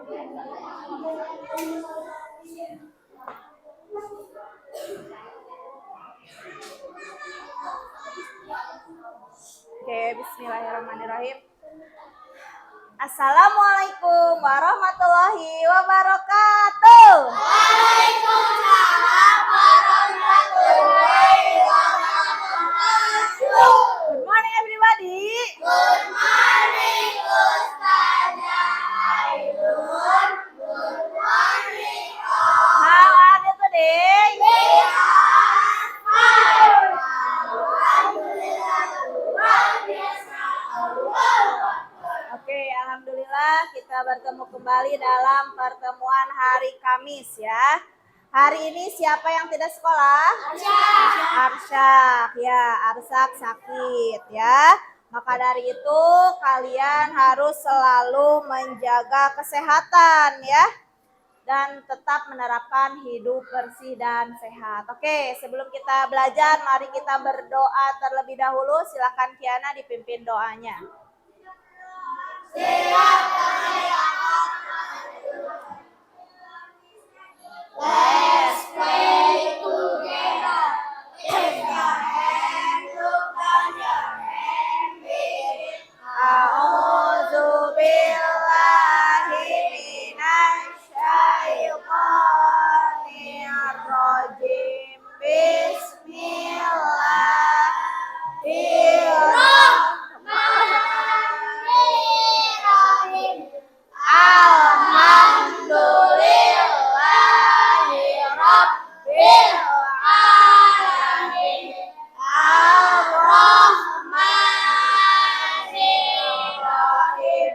Oke, bismillahirrahmanirrahim. Assalamualaikum warahmatullahi wabarakatuh. Waalaikumsalam warahmatullahi wabarakatuh. Good morning everybody. Good morning Ustazah Ainun. Good morning all. How are you today? We are fine. Alhamdulillah. Luar biasa. Allah. Oke, alhamdulillah kita bertemu kembali dalam pertemuan hari Kamis ya. Hari ini siapa yang tidak sekolah? Arsyad. Ya, Arsyad sakit ya. Maka dari itu kalian harus selalu menjaga kesehatan ya. Dan tetap menerapkan hidup bersih dan sehat. Oke, sebelum kita belajar, mari kita berdoa terlebih dahulu. Silakan Kiana dipimpin doanya. Let's pray together. Lift your hand, look on your hand, begin. A'udzu billahi minasy syaithanir rajim. Bismillahirrahmanirrahim. Alhamdulillahi Rabbil Alamin. Ar-Rahmanir-Rahim.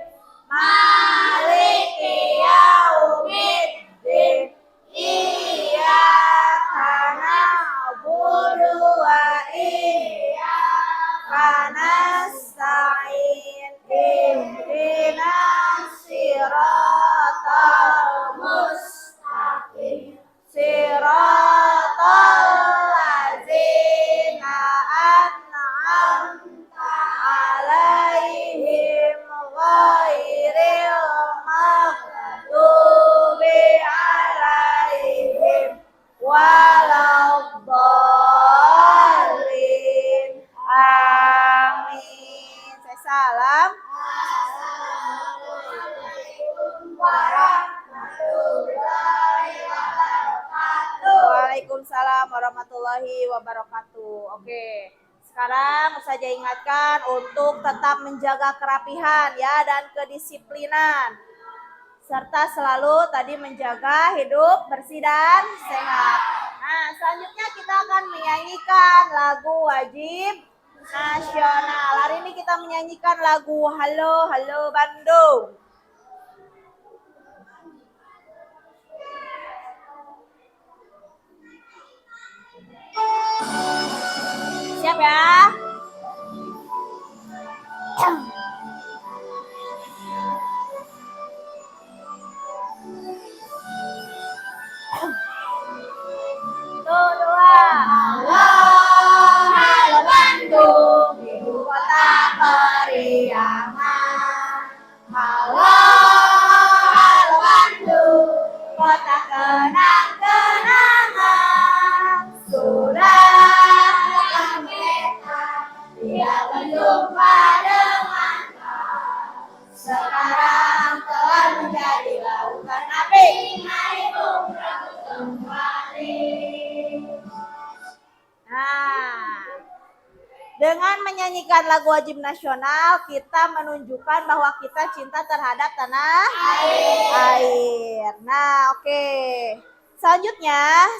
Maliki Yaumiddin. Iyyaka na'budu wa iyyaka nasta'in. Ihdinas siratal mustaqim. Siratal ladzina an'amta 'alaihim ghairil maghdubi 'alaihim waladdallin. Amin. Saya salam. Assalamualaikum warahmatullahi wabarakatuh. Waalaikumsalam warahmatullahi wabarakatuh. Oke, sekarang saja ingatkan untuk tetap menjaga kerapihan ya dan kedisiplinan. Serta selalu tadi menjaga hidup bersih dan sehat. Nah, selanjutnya kita akan menyanyikan lagu wajib nasional. Hari ini kita menyanyikan lagu Halo Halo Bandung. Siap ya? Tuh, dua. Halo Bandung, ibu kota periangan. Halo Bandung, kota kenang-kenangan. Sudah kami dia berjumpa dengan kau. Sekarang telah menjadi lautan api. Mari umrah kembali. Nah, dengan menyanyikan lagu wajib nasional, kita menunjukkan bahwa kita cinta terhadap tanah air. Nah, oke. Selanjutnya,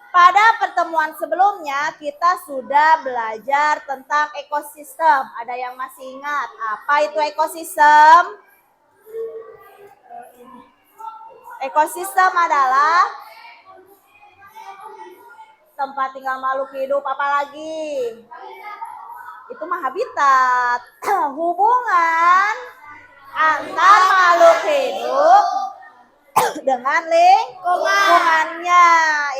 pada pertemuan sebelumnya kita sudah belajar tentang ekosistem. Ada yang masih ingat apa itu ekosistem? Ekosistem adalah tempat tinggal makhluk hidup, apalagi itu mah habitat. Hubungan antar makhluk hidup dengan lingkungannya.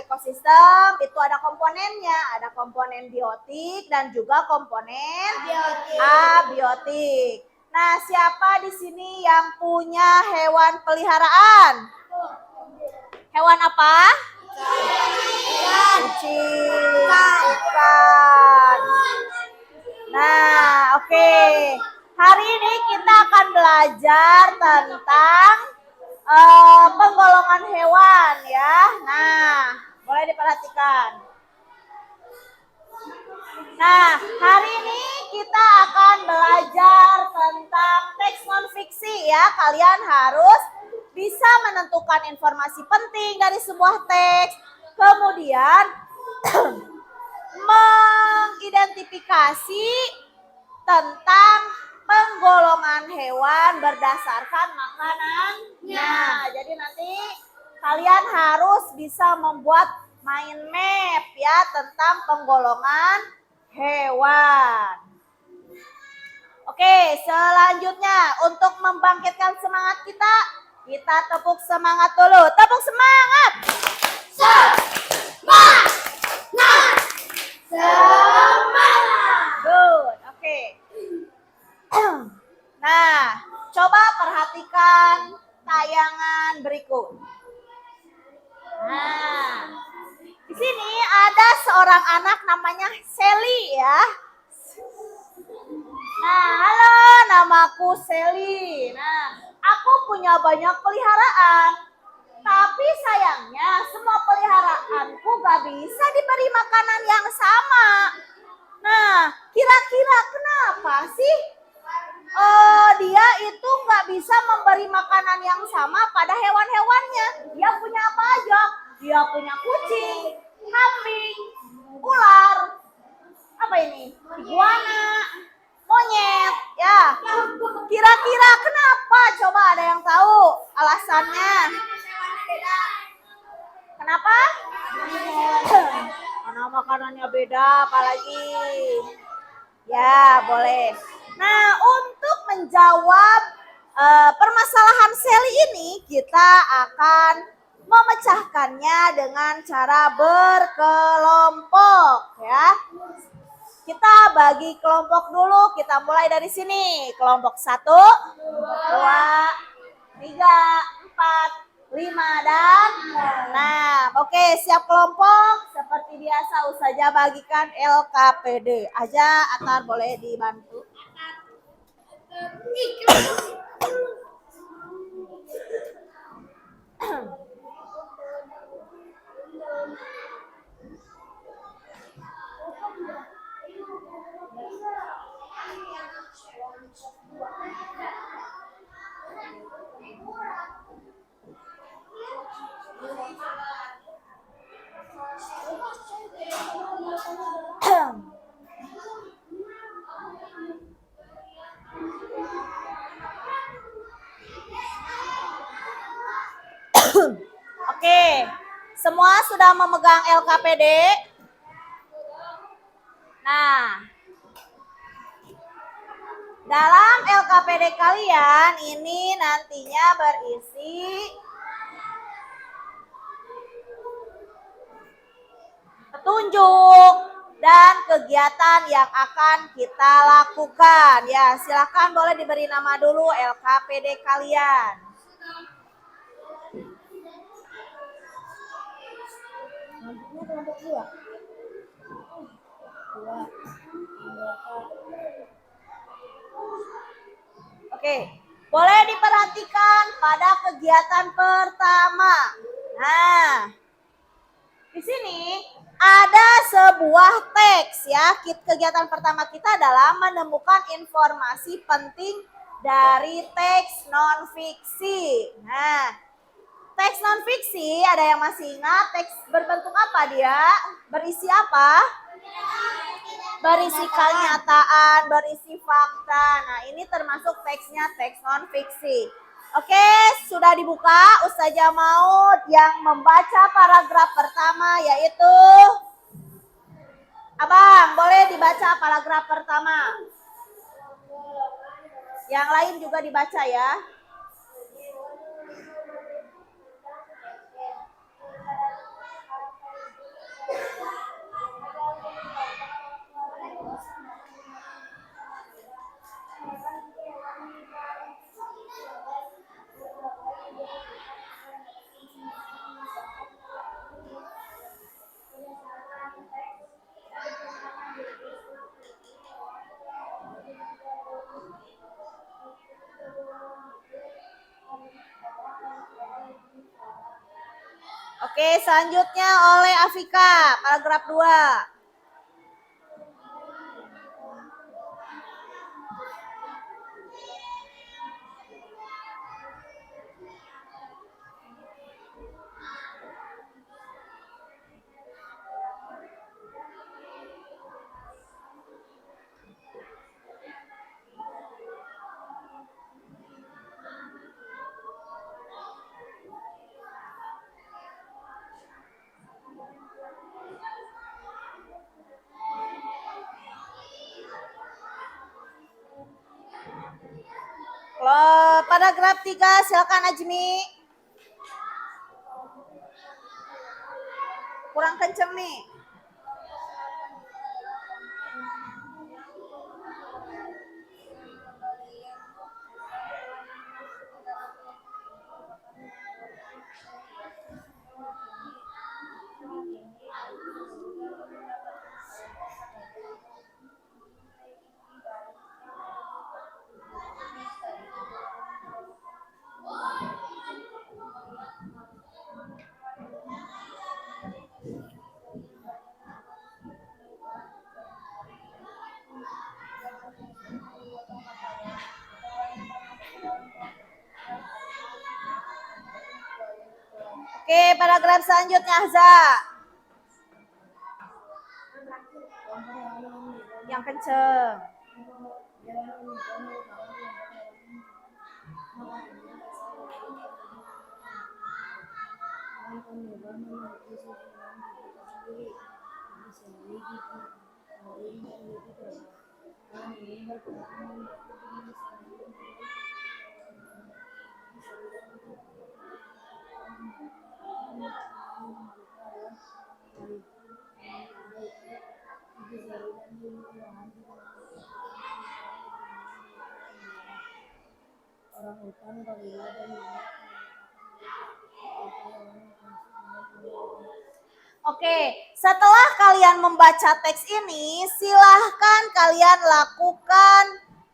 Ekosistem itu ada komponennya, ada komponen biotik dan juga komponen abiotik. Nah, siapa di sini yang punya hewan peliharaan? Hewan apa? Kucing, ikan. Nah, oke. Hari ini kita akan belajar tentang penggolongan hewan ya. Nah, boleh diperhatikan. Nah, hari ini kita akan belajar tentang teks non-fiksi ya. Kalian harus bisa menentukan informasi penting dari sebuah teks. Kemudian mengidentifikasi tentang penggolongan hewan berdasarkan makanannya. Jadi nanti kalian harus bisa membuat mind map ya tentang penggolongan hewan. Oke, selanjutnya untuk membangkitkan semangat kita tepuk semangat dulu. Tepuk semangat. Semangat. Semangat. Good, oke. Nah, coba perhatikan tayangan berikut. Nah, di sini ada seorang anak namanya Sally ya. Nah, halo, namaku Sally. Nah, aku punya banyak peliharaan. Tapi sayangnya semua peliharaanku gak bisa diberi makanan yang sama. Nah, kira-kira kenapa sih dia itu gak bisa memberi makanan yang sama pada hewan-hewannya? Dia punya apa aja? Dia punya kucing, kambing, ular, apa ini? Iguana, monyet, ya. Kira-kira kenapa? Coba ada yang tahu alasannya? Kenapa? Karena makanannya beda, apalagi. Ya, boleh. Nah, untuk menjawab permasalahan Sally ini, kita akan memecahkannya dengan cara berkelompok ya. Kita bagi kelompok dulu, kita mulai dari sini. Kelompok 1, 2, 3, 4, 5, dan 6. Oke, siap kelompok. Seperti biasa Ustazah bagikan LKPD. Aja Atar boleh dibantu. Oke, semua sudah memegang LKPD? Nah, dalam LKPD kalian ini nantinya berisi petunjuk dan kegiatan yang akan kita lakukan. Ya, silakan boleh diberi nama dulu LKPD kalian. Oke, boleh diperhatikan pada kegiatan pertama. Nah, di sini ada sebuah teks ya. Kegiatan pertama kita adalah menemukan informasi penting dari teks non-fiksi. Nah, teks non-fiksi ada yang masih ingat teks berbentuk apa dia? Berisi apa? Berisi kenyataan, berisi fakta. Nah, ini termasuk teksnya teks non-fiksi. Oke, sudah dibuka. Ustazah mau yang membaca paragraf pertama yaitu Abang, boleh dibaca paragraf pertama. Yang lain juga dibaca ya. Oke, selanjutnya oleh Afika, paragraf 2. Paragraf 3, silakan Ajmi. Kurang kenceng nih. Oke, paragraf selanjutnya Ahza. Yang kenceng. Oke, setelah kalian membaca teks ini, silahkan kalian lakukan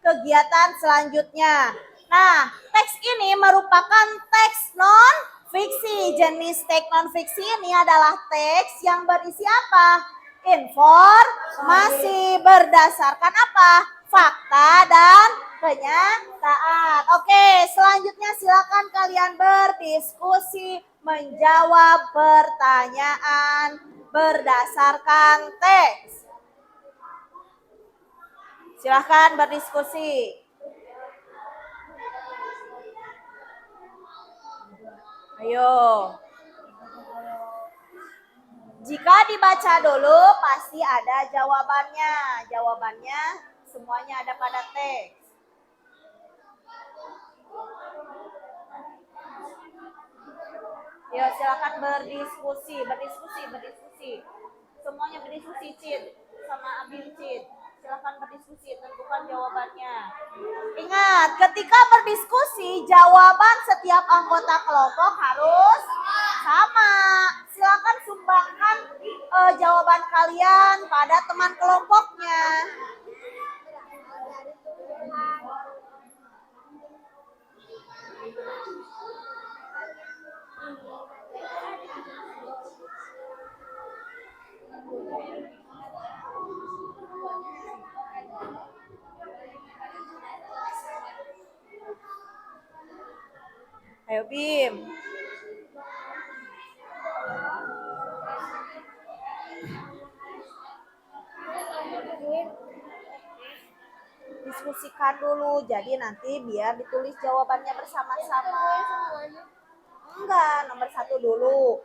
kegiatan selanjutnya. Nah, teks ini merupakan teks non-fiksi. Jenis teks non-fiksi ini adalah teks yang berisi apa? Informasi berdasarkan apa? Fakta dan kenyataan. Oke, selanjutnya silakan kalian berdiskusi, menjawab pertanyaan berdasarkan teks. Silakan berdiskusi. Ayo. Jika dibaca dulu pasti ada jawabannya. Jawabannya semuanya ada pada teks. Ya, silakan berdiskusi. Semuanya berdiskusi, Cid, sama Abil, Cid. Silakan berdiskusi, tentukan jawabannya. Ingat, ketika berdiskusi, jawaban setiap anggota kelompok harus sama. Silakan sumbangkan jawaban kalian pada teman kelompoknya. Ayo Bim. Diskusikan dulu, jadi nanti biar ditulis jawabannya bersama-sama. Enggak, nomor 1 dulu.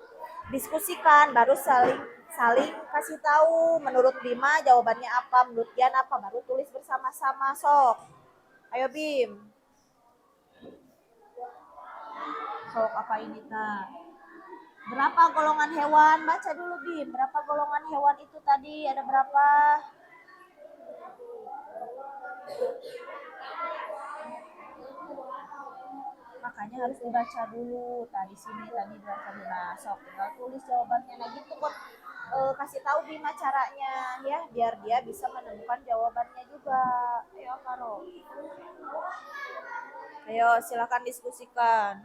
Diskusikan, baru saling kasih tahu. Menurut Bima jawabannya apa, menurut Dian apa, baru tulis bersama-sama. Sok. Ayo Bim. Sok apa ini Kak? Berapa golongan hewan? Baca dulu Bim. Berapa golongan hewan itu tadi? Ada berapa? Makanya harus dibaca dulu. Tadi dibaca dulu. Nah, sok tinggal tulis jawabannya. Nah gitu kok kasih tahu Bima caranya ya, biar dia bisa menemukan jawabannya juga. Ayo Karo. Ayo silakan diskusikan.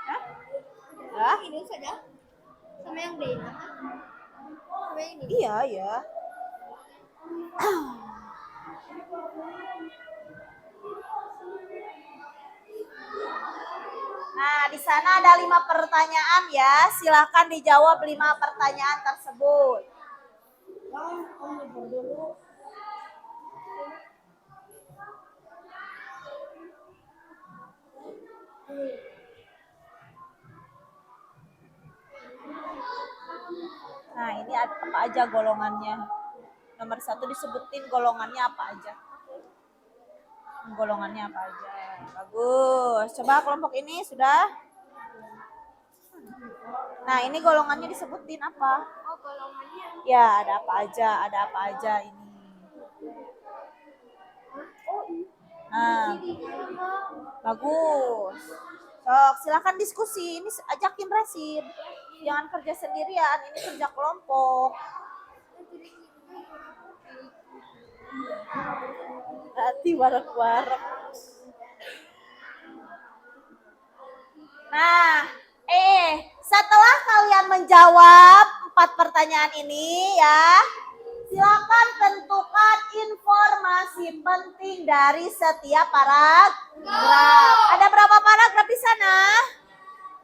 Hah? Ya? Ini saja. Sama yang B. Sama ini. Iya, ya. Nah, di sana ada 5 pertanyaan ya. Silakan dijawab 5 pertanyaan tersebut. Nah, ini apa aja golongannya? Nomor 1 disebutin golongannya apa aja. Golongannya apa aja. Bagus. Coba kelompok ini sudah. Nah, ini golongannya disebutin apa? Oh, golongannya. Ya, ada apa aja? Ada apa aja ini? Nah, bagus. Sok, silakan diskusi. Ini ajakin Rasid. Jangan kerja sendirian, ini kerja kelompok. Nanti bareng-bareng. Nah, setelah kalian menjawab 4 pertanyaan ini ya, silakan tentukan informasi penting dari setiap paragraf. Ada berapa paragraf di sana?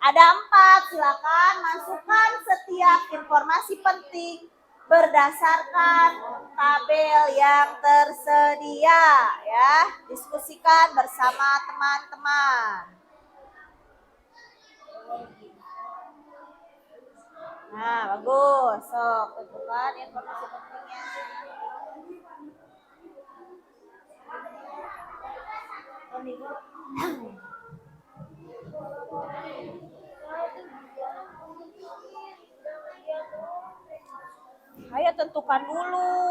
Ada 4. Silakan masukkan setiap informasi penting berdasarkan tabel yang tersedia ya. Diskusikan bersama teman-teman. Nah, bagus. Sok, tentukan informasi pentingnya. Ayo tentukan dulu.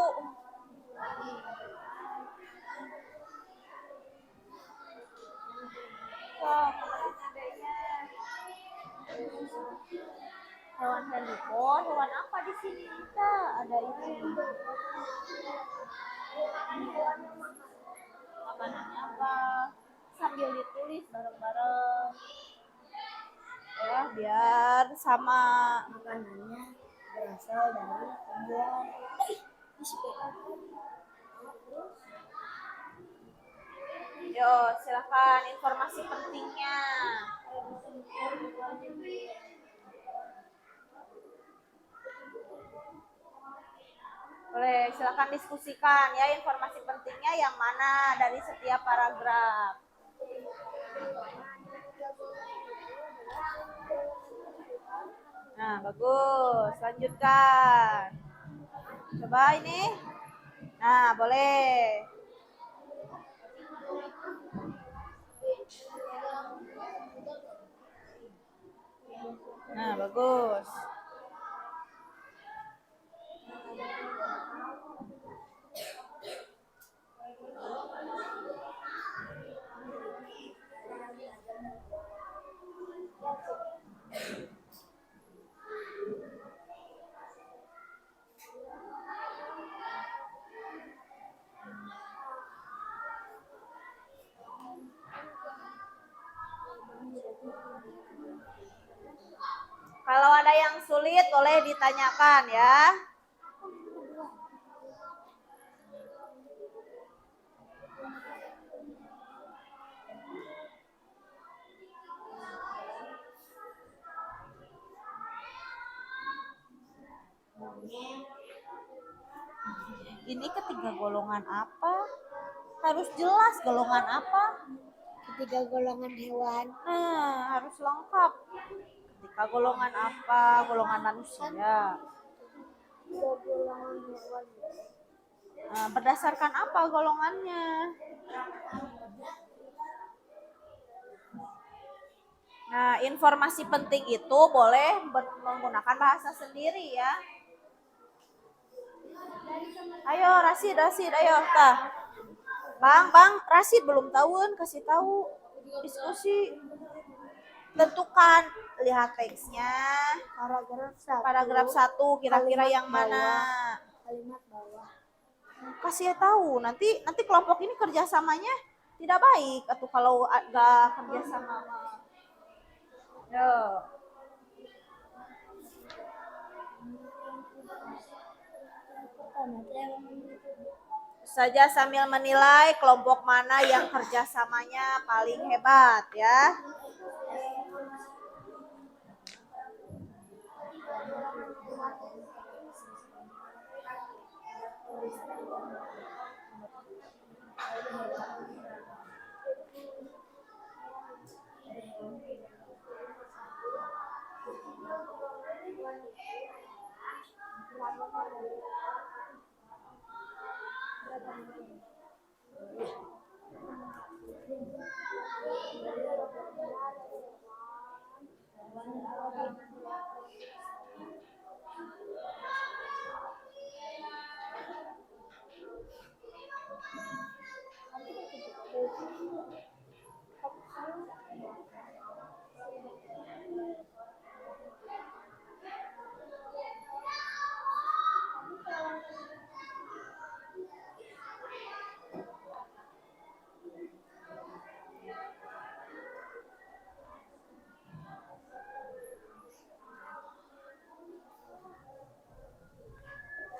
Hewan herbivore, hewan apa di sini kita? Ada ini. Makanannya apa? Sambil ditulis bareng-bareng. Ya, biar sama. Makanannya berasal dari tumbuhan. Yo, silakan informasi pentingnya. Boleh, silakan diskusikan ya informasi pentingnya yang mana dari setiap paragraf. Nah, bagus. Lanjutkan. Coba ini. Nah, boleh. Nah, bagus. Kalau ada yang sulit boleh ditanyakan ya. Ini ketiga golongan apa? Harus jelas golongan apa? Ketiga golongan hewan. Nah, harus lengkap. Ketika golongan apa? Golongan manusia. Tiga golongan hewan. Nah, berdasarkan apa golongannya? Nah, informasi penting itu boleh menggunakan bahasa sendiri ya. Ayo Rasid, ayo tah. Bang, Rasid belum tahuan, kasih tahu. Diskusi. Tentukan, lihat teksnya. Paragraf 1. Paragraf 1 kira-kira yang mana? Kalimat bawah. Kasih tahu, nanti kelompok ini kerjasamanya tidak baik atau kalau agak kerjasama. Yo. Saja sambil menilai kelompok mana yang kerjasamanya paling hebat ya.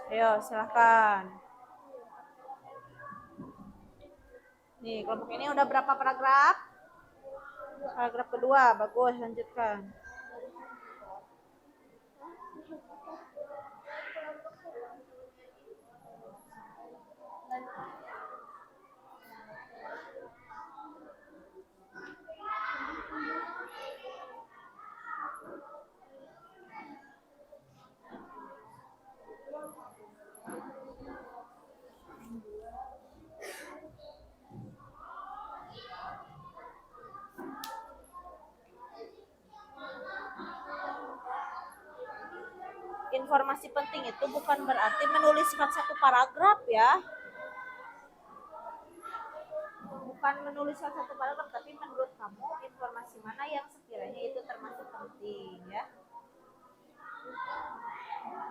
Ayo silahkan. Nih kelompok ini udah berapa paragraf? Paragraf kedua, bagus, lanjutkan. Informasi penting itu bukan berarti menuliskan satu paragraf ya. Bukan menuliskan satu paragraf, tapi menurut kamu informasi mana yang sekiranya itu termasuk penting ya.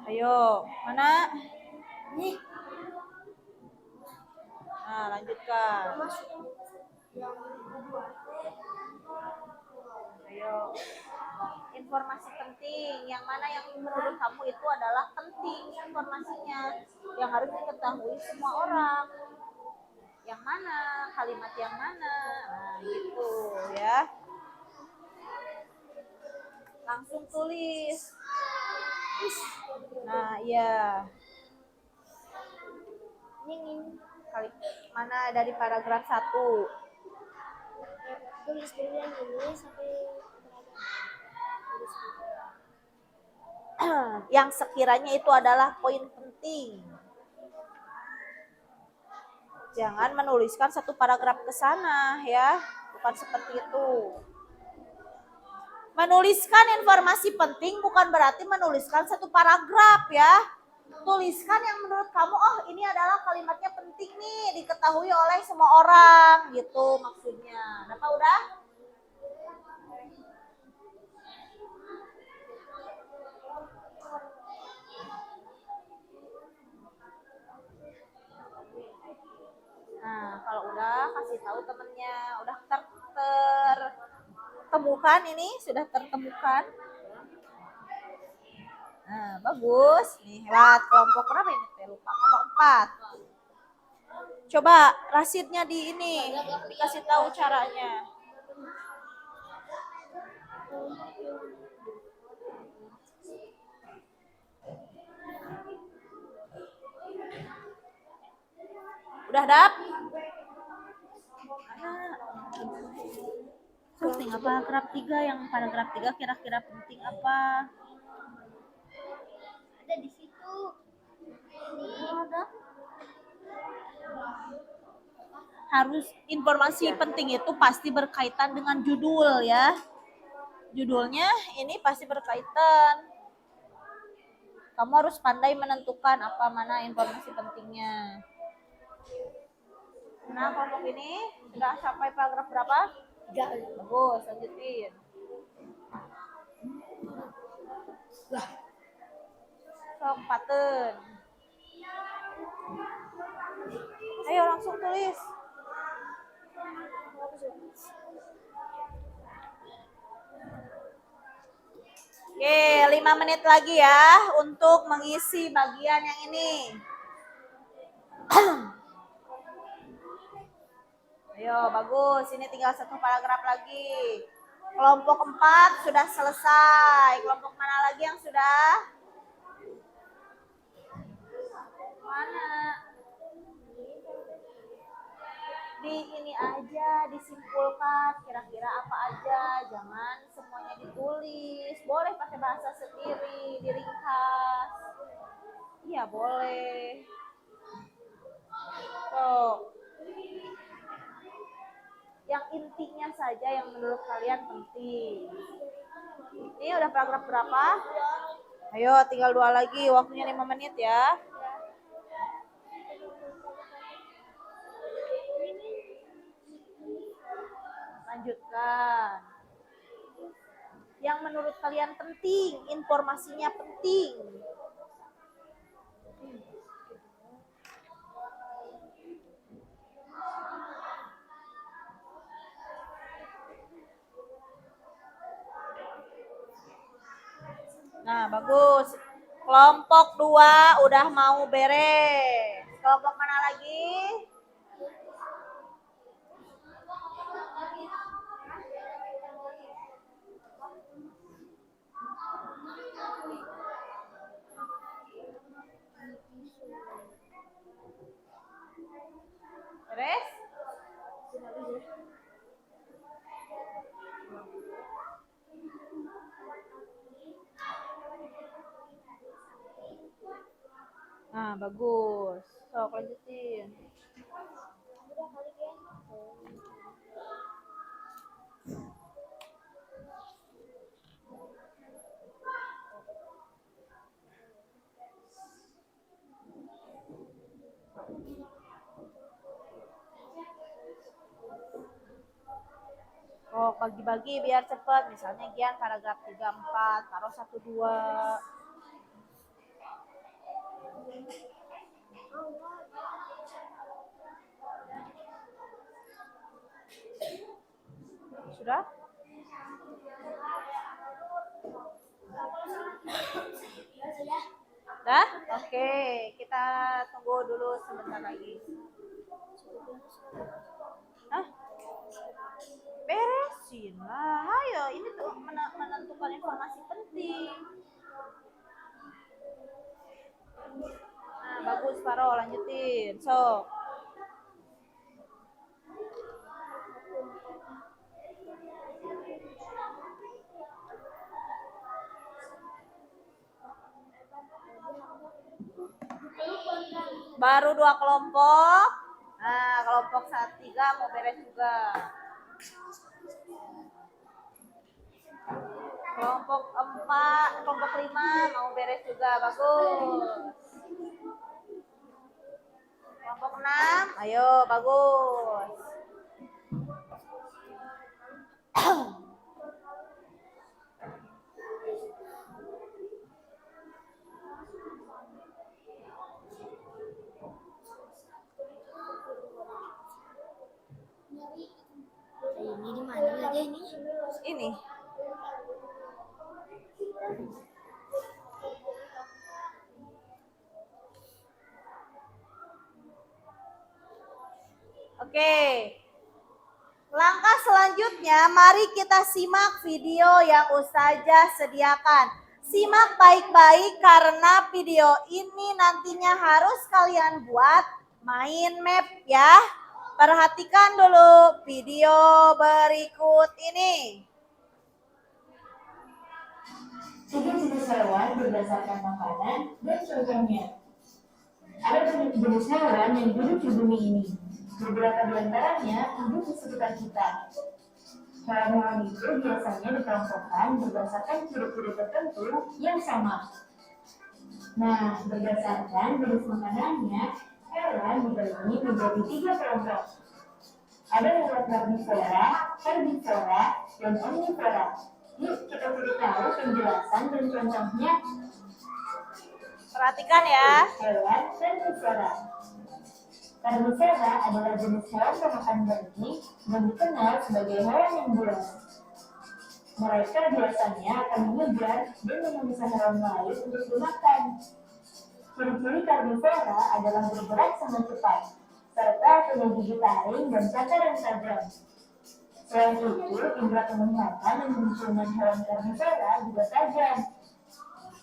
Ayo, mana? Nih. Nah, lanjutkan. Ayo. Informasi penting, yang mana yang menurut kamu itu adalah penting informasinya, yang harus diketahui semua orang. Yang mana? Kalimat yang mana? Nah, gitu ya. Langsung tulis. Nah, iya. Ini mana dari paragraf 1? Tulis dulu yang ini sampai yang sekiranya itu adalah poin penting. Jangan menuliskan satu paragraf ke sana ya, bukan seperti itu. Menuliskan informasi penting bukan berarti menuliskan satu paragraf ya. Tuliskan yang menurut kamu, oh ini adalah kalimatnya penting nih, diketahui oleh semua orang, gitu maksudnya. Dapat udah? Nah, kalau udah kasih tahu temennya, udah tertemukan ini, sudah tertemukan. Nah, bagus. Nih, lewat kelompok berapa ini? Lupa, kelompok 4. Coba rasidnya di ini, dikasih tahu caranya. Udah dap? Penting apa paragraf 3, yang paragraf 3 kira-kira penting apa? ada di situ. Ada. Harus informasi penting itu pasti berkaitan dengan judul ya. Judulnya ini pasti berkaitan. Kamu harus pandai menentukan apa mana informasi pentingnya. Nah, kelompok ini sudah sampai paragraf berapa? 3. Bagus, lanjutin. Sok paten. Ayo langsung tulis. Oke, 5 menit lagi ya untuk mengisi bagian yang ini. Ayo, bagus. Ini tinggal 1 paragraf lagi. Kelompok 4 sudah selesai. Kelompok mana lagi yang sudah? Mana? Di ini aja disimpulkan kira-kira apa aja, jangan semuanya ditulis. Boleh pakai bahasa sendiri, diringkas. Iya, boleh. Tuh. Yang intinya saja yang menurut kalian penting. Ini udah paragraf berapa? Ayo, tinggal 2 lagi. Waktunya 5 menit ya. Lanjutkan. Yang menurut kalian penting, informasinya penting. Nah, bagus. Kelompok 2 udah mau beres. Kelompok mana lagi? Beres? Nah, bagus. So, lanjutin. Oh, bagi-bagi biar cepat. Misalnya Gian paragraf 3, 4, taruh 1, 2. Sudah? Dah? Oke, kita tunggu dulu sebentar lagi. Hah? Beresin lah. Ayo, ini tuh menentukan informasi penting. Nah, bagus Faro, lanjutin. So. Baru 2 kelompok. Nah, kelompok 3 mau beres juga. Kelompok 4, kelompok 5 mau beres juga. Bagus. Kelompok 6, ayo bagus. Ini di mana lagi ini? Ini. Oke. Langkah selanjutnya, mari kita simak video yang Ustazah sediakan. Simak baik-baik karena video ini nantinya harus kalian buat mind map ya. Perhatikan dulu video berikut ini. Jenis-jenis hewan berdasarkan makanan dan contohnya. Ada banyak jenis hewan yang hidup di bumi ini. Beberapa di antaranya hidup di sekitar kita. Hewan-hewan itu biasanya dikelompokkan berdasarkan ciri-ciri tertentu yang sama. Nah, berdasarkan jenis makanannya, hewan dibagi menjadi 3 kelompok. Ada hewan herbivora, herbivora, dan omnivora. Yuk kita cari tahu penjelasan dan contohnya. Perhatikan ya. Hewan herbivora. Karnivora adalah jenis hewan pemakan daging dan dikenal sebagai hewan yang buas. Mereka biasanya akan mengejar dan menyiksa hewan lain untuk dimakan. Ciri-ciri karnivora adalah bergerak sangat cepat, serta punya gigi taring dan cakar yang tajam. Selain itu, indera penglihatan yang dimunculkan hewan karnivora juga tajam.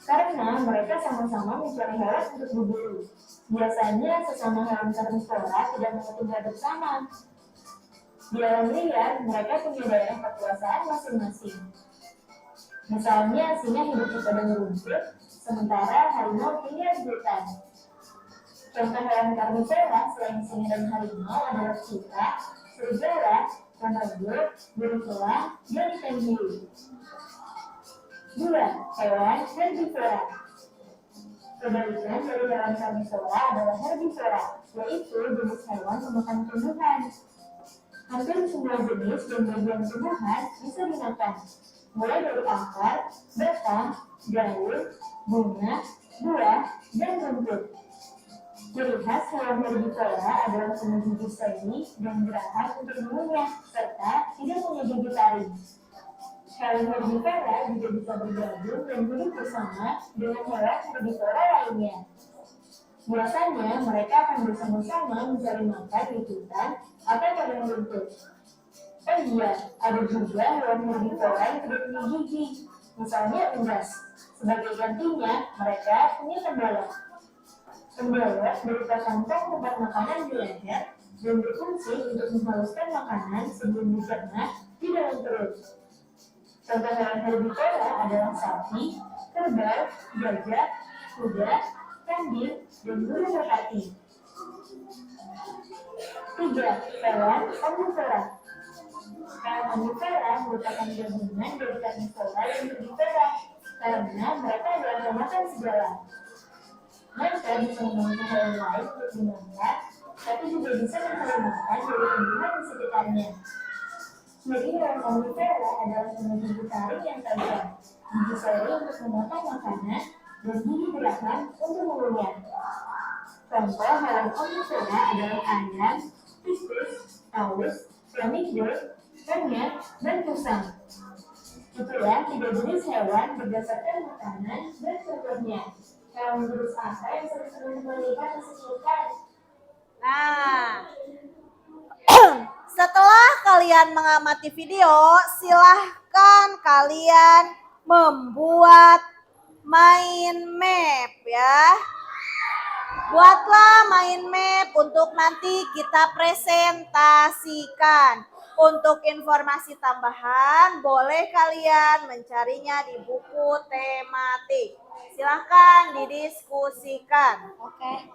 Karena mereka sama-sama mencari hewan untuk diburu. Biasanya sesama hewan karnivora tidak mau tinggal bersama. Di alam liar, mereka punya daerah kekuasaan masing-masing. Misalnya, singa hidup di padang rumput, sementara harimau tinggal di hutan. Contoh hewan karnivora selain singa dan harimau adalah cheetah, serigala, komodo, burung elang, dan ikan hiu. 2. Hewan herbivora. Kebalikan dari hewan karnivora adalah herbivora, yaitu jenis hewan pemakan tumbuhan. Hampir semua jenis dan bagian tumbuhan bisa dimakan, mulai dari akar, batang, daun, bunga, buah, dan rumput. Ciri khas hewan herbivora adalah punya gigi seni dan geraham untuk mengunyah, serta tidak punya gigi taring. Hewan herbivora juga bisa bergabung dan hidup bersama dengan hewan herbivora lainnya. Biasanya mereka akan bersama-sama mencari makan di hutan atau padang rumput. Oh iya, ada juga hewan herbivora yang tidak punya gigi, misalnya unggas. Sebagai gantinya, mereka punya pendolok. Pendolok berupa kantong tempat makanan di leher dan berfungsi untuk menghaluskan makanan sebelum dicerna di dalam perut. Contoh hewan herbivora adalah sapi, kerbau, gajah, kuda, kambing, dan burung merpati. 3. Hewan omnivora. Hewan omnivora merupakan gabungan dari karnivora dan herbivora karena mereka adalah pemakan segala. Mereka bisa memakan hewan lain untuk dimakan, tapi juga bisa mencari makan dari tumbuhan di sekitarnya. Jadi hewan omnivora adalah punya gigi taring yang tajam, gigi seri untuk memakan makanan, dan gigi geraham untuk mengunyah. Contoh hewan omnivora adalah ayam, tikus, paus, flamingo, monyet, dan musang. Itulah 3 jenis hewan berdasarkan makanan dan contohnya. Hewan jenis apa yang sering melihat disebutkan? Nah, setelah kalian mengamati video, silahkan kalian membuat mind map ya. Buatlah mind map untuk nanti kita presentasikan. Untuk informasi tambahan, boleh kalian mencarinya di buku tematik. Silahkan didiskusikan. Oke.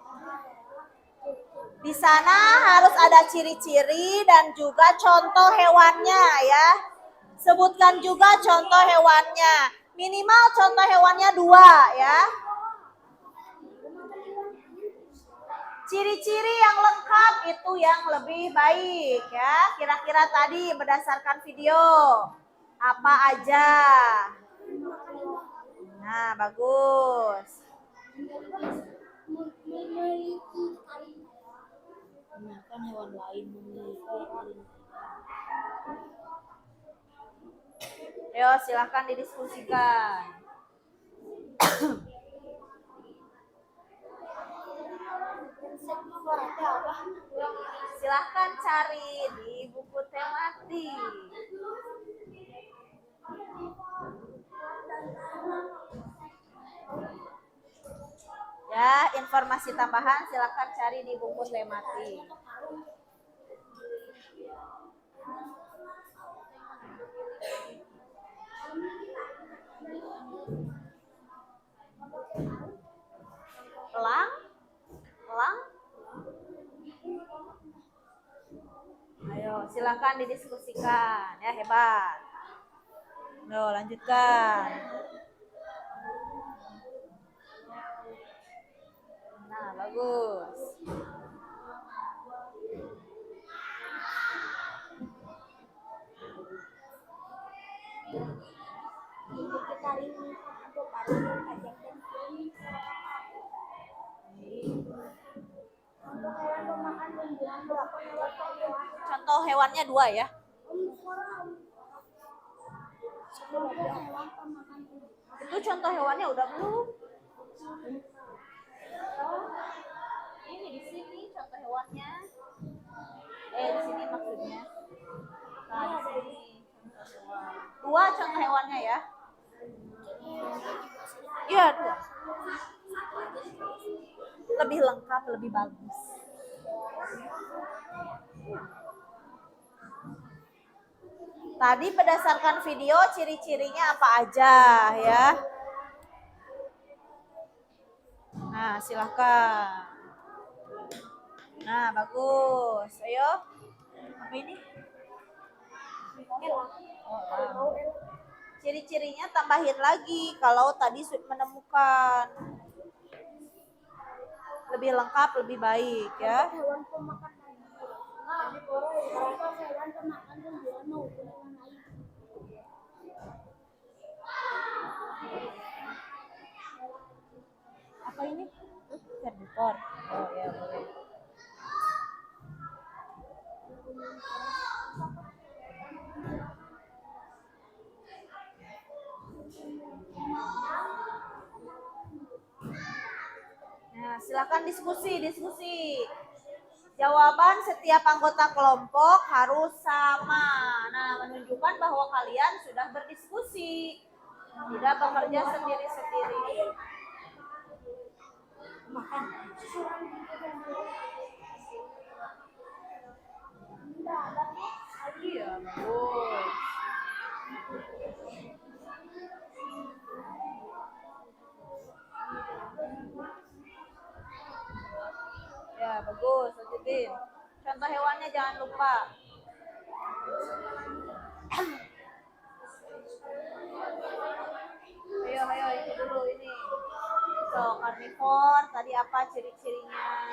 Di sana harus ada ciri-ciri dan juga contoh hewannya ya. Sebutkan juga contoh hewannya. Minimal contoh hewannya 2 ya. Ciri-ciri yang lengkap itu yang lebih baik ya. Kira-kira tadi berdasarkan video apa aja. Nah, bagus. Makan hewan lain memiliki. Ayo silahkan didiskusikan. Silahkan cari di buku tematik. Ya, informasi tambahan silahkan cari di buku tematik. Elang? Elang? Ayo, silakan didiskusikan. Ya, hebat. Loh, lanjutkan. Nah, bagus. Contoh hewannya 2 ya. Itu contoh hewannya udah belum? Ini di sini contoh hewannya. Di sini maksudnya. Nah, di sini. 2 contoh hewannya ya. Iya, 2. Lebih lengkap, lebih bagus. Tadi berdasarkan video ciri-cirinya apa aja ya. Nah, silahkan. Nah, bagus. Ayo. Apa ini? Oh, ciri-cirinya tambahin lagi kalau tadi menemukan. Lebih lengkap, lebih baik ya. Hewan pemakan hewan pemakan tumbuhan maupun hewan lain. Apa ini? Herbivor. Oh ya, boleh. Nah, silakan diskusi. Jawaban setiap anggota kelompok harus sama. Nah, menunjukkan bahwa kalian sudah berdiskusi. Tidak bekerja sendiri-sendiri. Makan. Iya, bagus. Ya, bagus, lanjutin. Contoh hewannya jangan lupa. Ayo, itu dulu ini. So, karnivor, tadi apa ciri-cirinya?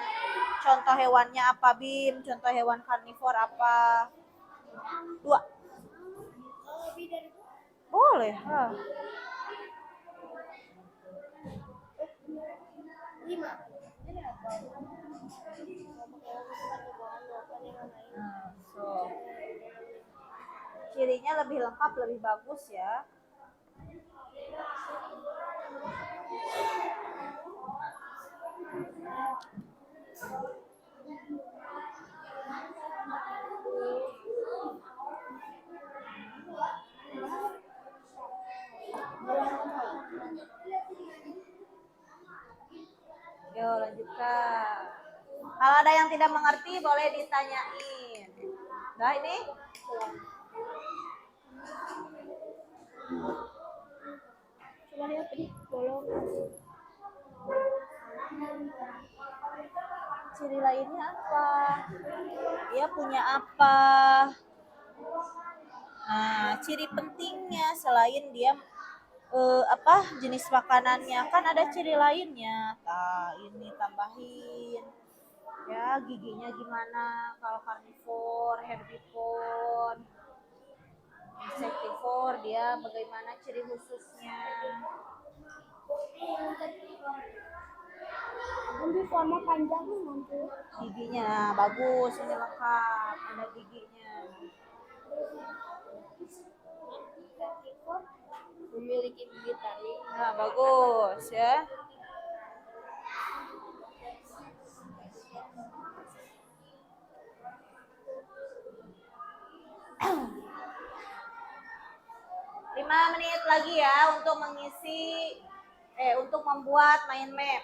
Contoh hewannya apa, Bim? Contoh hewan karnivor apa? 2. Lebih dari itu. Boleh. 5. So. Cirinya lebih lengkap, lebih bagus ya. Yo, lanjutkan. Kalau ada yang tidak mengerti boleh ditanyain. Nah, ini Coba lihat tadi bolong. ciri lainnya apa? Dia punya apa? Nah, ciri pentingnya selain dia jenis makanannya kan ada ciri lainnya. Nah, ini tambahin. Ya, giginya gimana? Kalau karnivor, herbivor, insektivor, dia bagaimana ciri khususnya? Untuk warna panjang nanti. Giginya bagus, ini lengkap, ada giginya. Memiliki gigi taring. Nah, bagus ya. Lima menit lagi ya untuk untuk membuat mind map.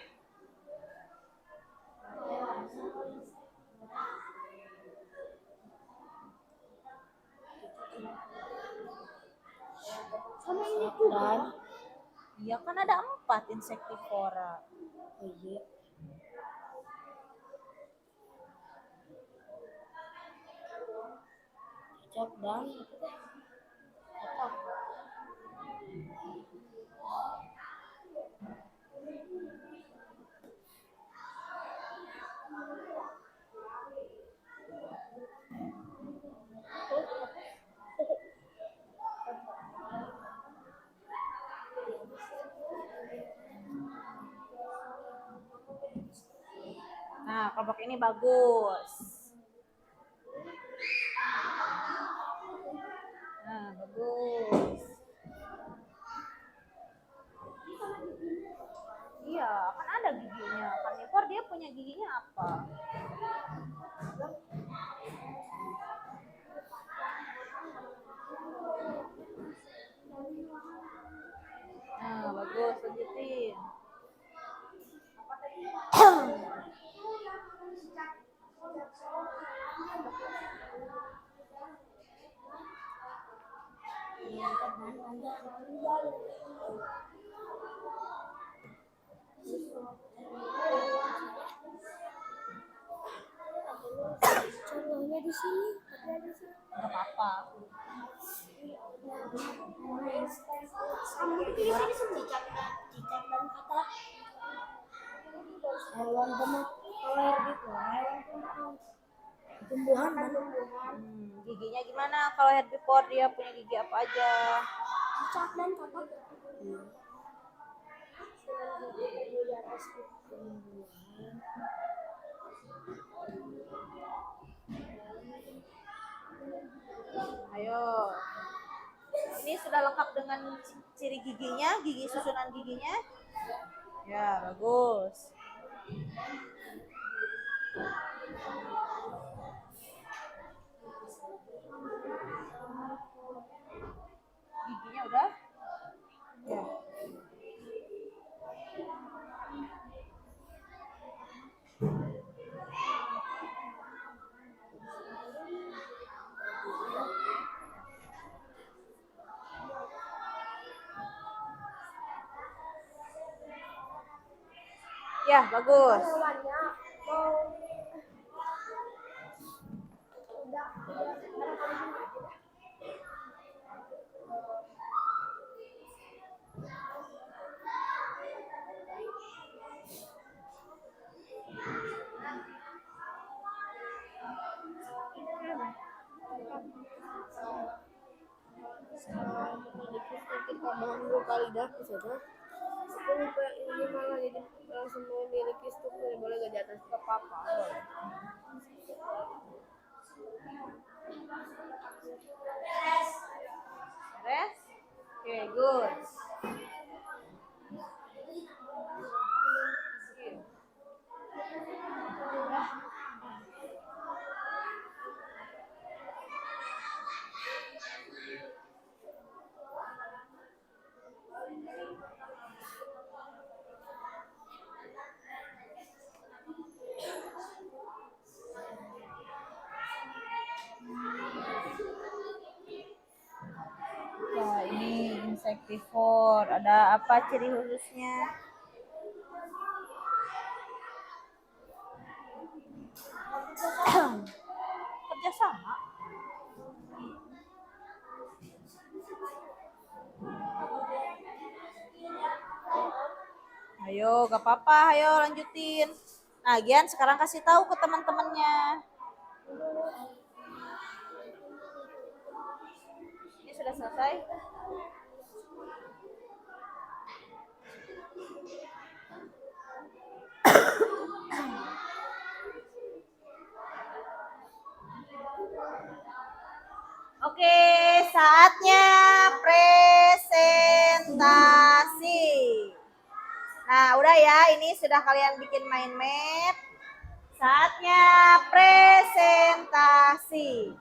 Sama ini juga. Iya kan ada 4 insektivora. Oh iya. Cocok dan apa? Nah, kelompok ini bagus. bagus. Iya, kan ada giginya. Karnivor dia punya giginya apa? Nah, bagus, lanjutin. Contohnya di sini. Nggak apa-apa. Sama di sini cicak dan kata. Hewan pemotor gitu. Tumbuhan dan Giginya gimana kalau herbivore dia punya gigi apa aja? cicak dan kata. Ayo. Ini sudah lengkap dengan ciri giginya, gigi susunan giginya. Ya, bagus. Giginya udah? Ya. Ya, bagus. Hewannya mau udah memiliki tambahan kali dah ke sana. Ini malah jadi langsung memiliki struktur boleh gak di atas apa-apa. Beres? Oke, good. Ya, ini insektivore. Ada apa ciri khususnya? Kerjasama. Ayo, gak apa-apa. Ayo lanjutin. Nah, Gian sekarang kasih tahu ke teman-temannya. Ini sudah selesai? Oke, saatnya presentasi. Nah, udah ya, ini sudah kalian bikin mind map. Saatnya presentasi.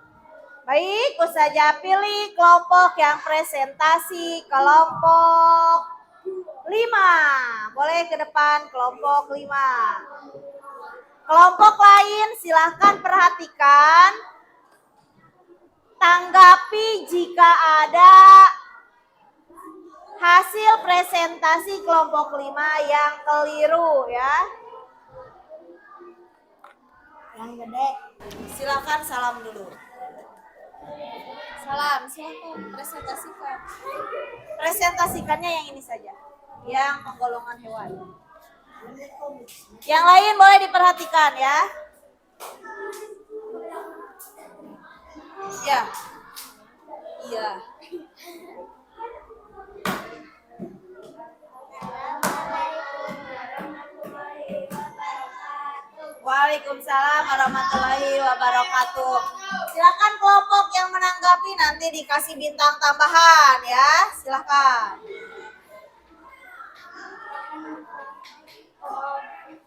Baik, saja pilih kelompok yang presentasi, kelompok 5. Boleh ke depan kelompok 5. Kelompok lain silahkan perhatikan. Tanggapi jika ada hasil presentasi kelompok 5 yang keliru ya. Yang gede. Silakan salam dulu. Salam, silakan presentasikan. Presentasikannya yang ini saja. Yang penggolongan hewan. Yang lain boleh diperhatikan ya. Ya. Iya. Waalaikumsalam warahmatullahi wabarakatuh. Silakan kelompok yang menanggapi nanti dikasih bintang tambahan ya. Silakan.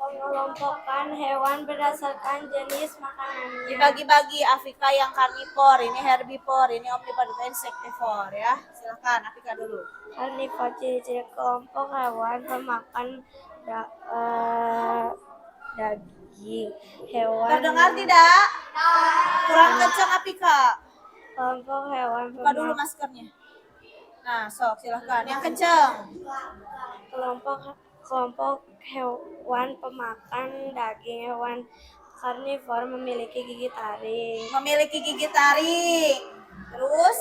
Mengelompokkan hewan berdasarkan jenis makanannya. Dibagi-bagi, Afika yang karnivor, ini herbivor, ini omnivor, itu insektivor ya. Silakan Afika dulu. Karnivor ciri-ciri kelompok hewan pemakan daging. Hewan Terdengar tidak? Kurang kencang Afika. kelompok hewan Buka dulu maskernya. Nah, sok silakan. Yang kencang. kelompok hewan pemakan daging. Hewan karnivor memiliki gigi taring. Memiliki gigi taring. Terus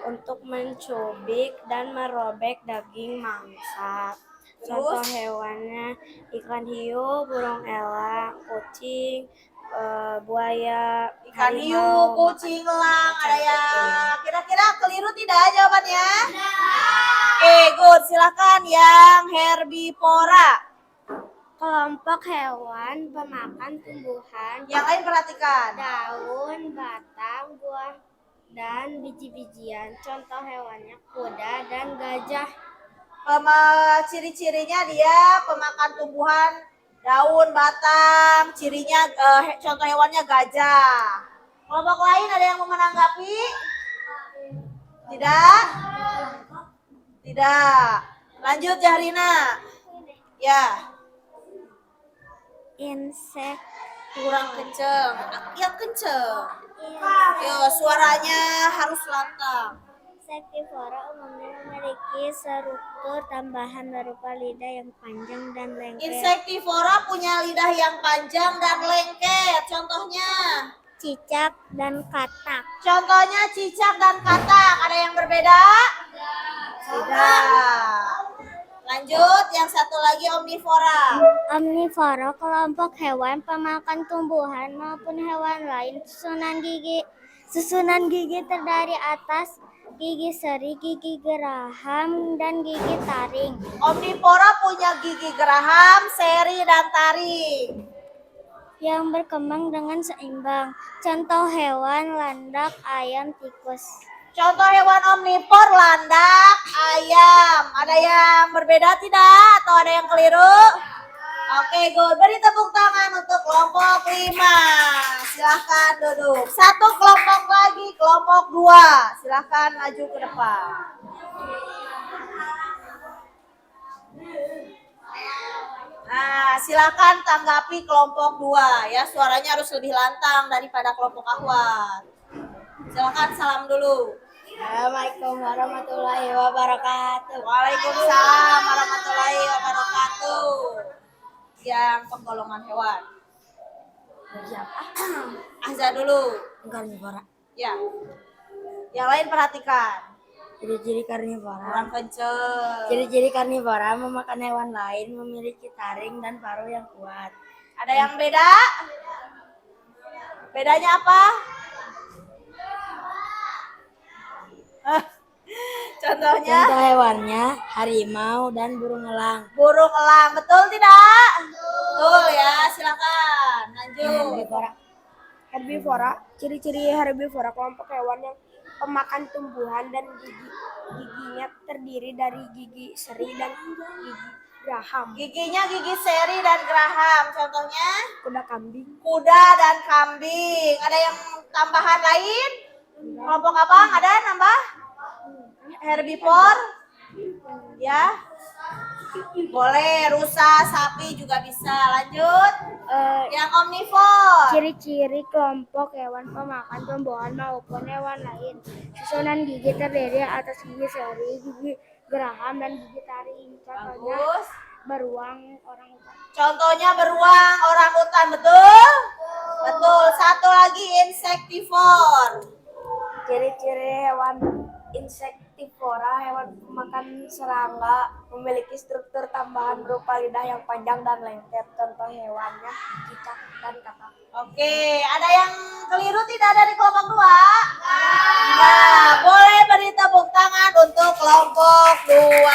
Untuk mencubit dan merobek daging mangsa. Contoh hewannya ikan hiu, burung elang, kucing, buaya, ikan hiu, harimau, kucing, elang, ada yang kira-kira keliru tidak jawabannya? Oke, good. Silakan yang herbivora. kelompok hewan pemakan tumbuhan, Yang lain perhatikan. daun, batang, buah, dan biji-bijian. Contoh hewannya kuda dan gajah. Ciri-cirinya dia pemakan tumbuhan, daun, batang. Cirinya contoh hewannya gajah. Kelompok lain ada yang mau menanggapi? Tidak? Tidak. Lanjut Jahrina. Ya. Insek Kurang kenceng. Yang kenceng. Yo, suaranya harus lantang. Insektivora umumnya memiliki struktur tambahan berupa lidah yang panjang dan lengket. Insektivora punya lidah yang panjang dan lengket. Contohnya? Cicak dan katak. Contohnya cicak dan katak. Ada yang berbeda? Tidak. Lanjut, yang satu lagi omnivora. Omnivora kelompok hewan pemakan tumbuhan maupun hewan lain. Susunan gigi terdiri atas gigi seri, gigi geraham, dan gigi taring. Omnivora punya gigi geraham, seri, dan taring. Yang berkembang dengan seimbang. Contoh hewan landak, ayam, tikus. Contoh hewan omnivor, landak, ayam. Ada yang berbeda tidak? Atau ada yang keliru? Oke, good. Beri tepuk tangan untuk kelompok 5. Silahkan duduk. Satu kelompok lagi, kelompok 2. Silahkan maju ke depan. Nah, silakan tanggapi kelompok 2 ya. Suaranya harus lebih lantang daripada kelompok akhwat. Silakan salam dulu. Assalamualaikum warahmatullahi wabarakatuh. Waalaikumsalam warahmatullahi wabarakatuh. Yang penggolongan hewan. Siapa? Azza dulu. Karnivora. Ya. Yang lain perhatikan. Ciri-ciri karnivora. Kurang kenceng. Ciri-ciri karnivora memakan hewan lain, memiliki taring dan paruh yang kuat. Ada yang beda? Bedanya apa? Contohnya? Contoh hewannya harimau dan burung elang. Burung elang, betul tidak? Betul ya, silakan. Lanjut. Herbivora. Ciri-ciri herbivora kelompok hewan yang pemakan tumbuhan dan giginya terdiri dari gigi seri dan gigi geraham. Giginya gigi seri dan geraham. Contohnya? Kuda kambing. Kuda dan kambing. Ada yang tambahan lain? Kelompok apa? Ada nambah? Herbivor? Ya. Boleh, rusa, sapi juga bisa. Lanjut. Yang omnivor. Ciri-ciri kelompok hewan pemakan tumbuhan maupun hewan lain. Susunan gigi terdiri atas gigi seri, gigi geraham, dan gigi taring. Contohnya Bagus. beruang, orangutan. Contohnya beruang, orangutan, betul? Betul. Satu lagi insektivor. Ciri-ciri hewan insektivora, hewan pemakan serangga, memiliki struktur tambahan berupa lidah yang panjang dan lengket. Contoh hewannya cicak dan katak. Oke, ada yang keliru tidak dari kelompok 2? Nah, boleh beri tepuk tangan untuk kelompok 2.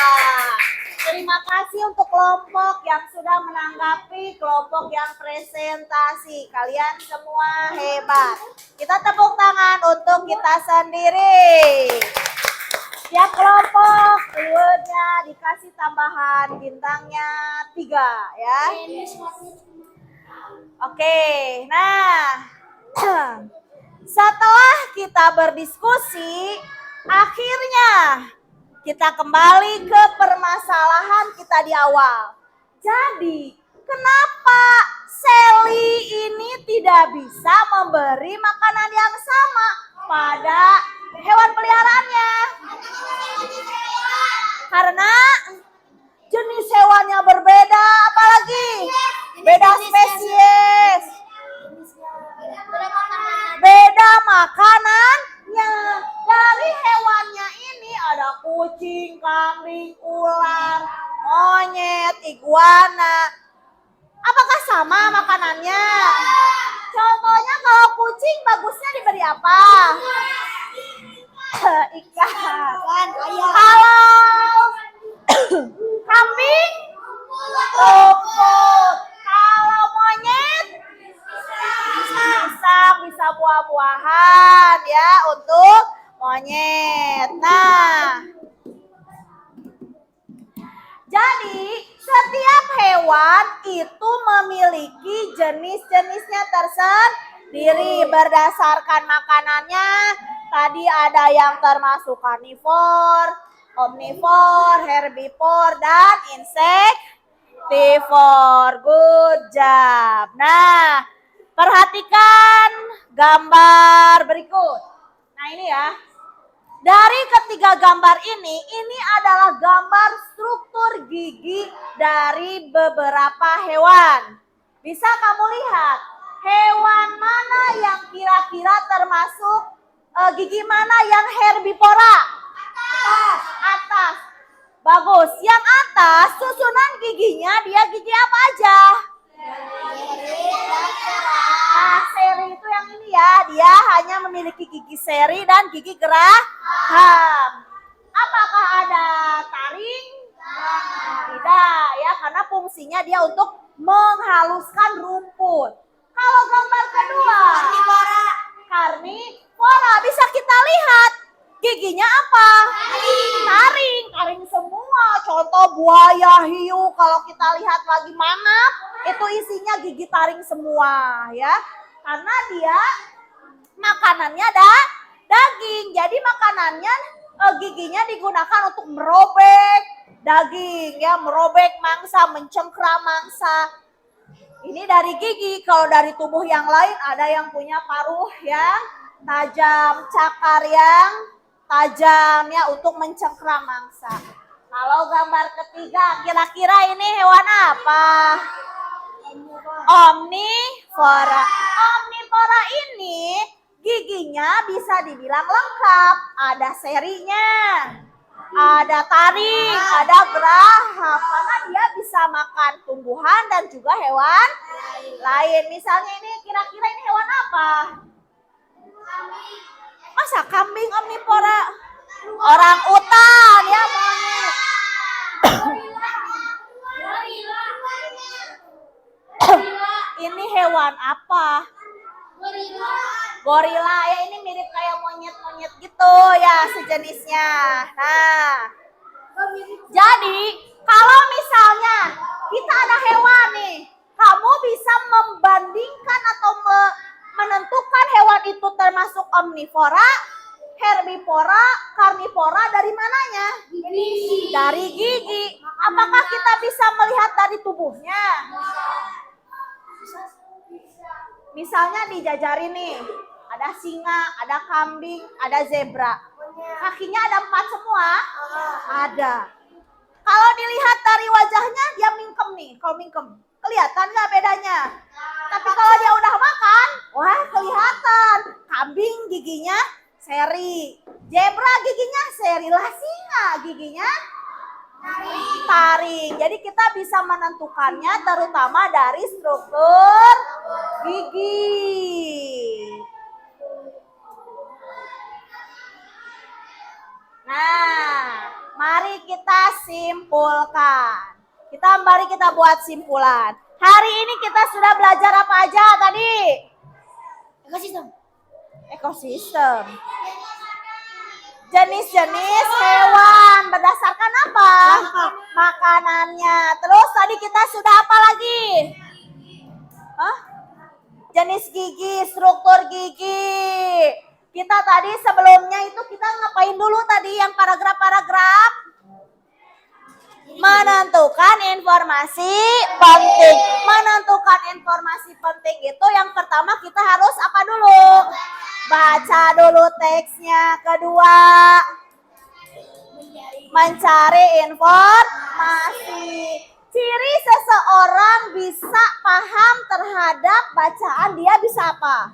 Terima kasih. kasih untuk kelompok yang sudah menanggapi, kelompok yang presentasi. Kalian semua hebat. Kita tepuk tangan untuk kita sendiri. Tiap kelompok rewardnya dikasih tambahan bintangnya 3 ya. Oke, nah setelah kita berdiskusi, akhirnya kita kembali ke permasalahan kita di awal. Jadi, kenapa Sally ini tidak bisa memberi makanan yang sama pada hewan peliharaannya? Karena jenis hewannya berbeda, apalagi beda spesies, beda makanannya. Dari hewannya ini ada kucing, kambing, ular, monyet, iguana. Apakah sama makanannya? Contohnya kalau kucing bagusnya diberi apa? Ikan. Kalau kambing, rumput. Kalau monyet, bisa buah-buahan ya untuk monyet. Nah, jadi setiap hewan itu memiliki jenis-jenisnya tersendiri berdasarkan makanannya. Tadi ada yang termasuk karnivor, omnivor, herbivor, dan insektivor. Good job. Nah, perhatikan gambar berikut. Nah ini ya. Dari ketiga gambar ini adalah gambar struktur gigi dari beberapa hewan. Bisa kamu lihat hewan mana yang kira-kira termasuk gigi mana yang herbivora? Atas. Bagus. Yang atas susunan giginya dia gigi apa aja? Nah, seri itu yang ini ya, dia hanya memiliki gigi seri dan gigi geraham. Apakah ada taring? Tidak ya, karena fungsinya dia untuk menghaluskan rumput. Kalau gambar kedua, karnivora, bisa kita lihat giginya apa? Taring semua. Contoh buaya, hiu, kalau kita lihat lagi mangap, itu isinya gigi taring semua ya. Karena dia makanannya daging. Jadi makanannya giginya digunakan untuk merobek daging ya, merobek mangsa, mencengkram mangsa. Ini dari gigi. Kalau dari tubuh yang lain ada yang punya paruh yang tajam, cakar yang tajam ya untuk mencengkram mangsa. Kalau gambar ketiga, kira-kira ini hewan apa? Omnivora. Omnivora ini giginya bisa dibilang lengkap. Ada serinya, ada taring, ada geraham. Karena dia bisa makan tumbuhan dan juga hewan lain. Misalnya ini, kira-kira ini hewan apa? Masa kambing omnivora? Orang utan ya, monyet. Ini hewan apa? Gorila ya, ini mirip kayak monyet-monyet gitu ya sejenisnya. Nah, jadi kalau misalnya kita ada hewan nih, kamu bisa membandingkan atau menentukan hewan itu termasuk omnivora, herbivora, karnivora dari mananya? Dari gigi. Apakah kita bisa melihat dari tubuhnya? Misalnya dijajarin nih, ada singa, ada kambing, ada zebra. Kakinya ada 4 semua? Ada. Kalau dilihat dari wajahnya, dia mingkem nih. Kalau mingkem, kelihatan nggak bedanya? Tapi kalau dia udah makan, wah kelihatan. Kambing giginya seri, zebra giginya seri, lah singa giginya taring. Jadi kita bisa menentukannya terutama dari struktur gigi. Nah, mari kita simpulkan. Mari kita buat simpulan. Hari ini kita sudah belajar apa aja tadi? Ekosistem. Ekosistem. Jenis-jenis hewan berdasarkan apa? Makanannya. Terus tadi kita sudah apa lagi? Hah? Jenis gigi, struktur gigi. Kita tadi sebelumnya itu kita ngapain dulu tadi yang paragraf-paragraf? Menentukan informasi penting. Menentukan informasi penting itu yang pertama kita harus apa dulu? Baca dulu teksnya. Kedua, mencari informasi. Ciri seseorang bisa paham terhadap bacaan dia bisa apa?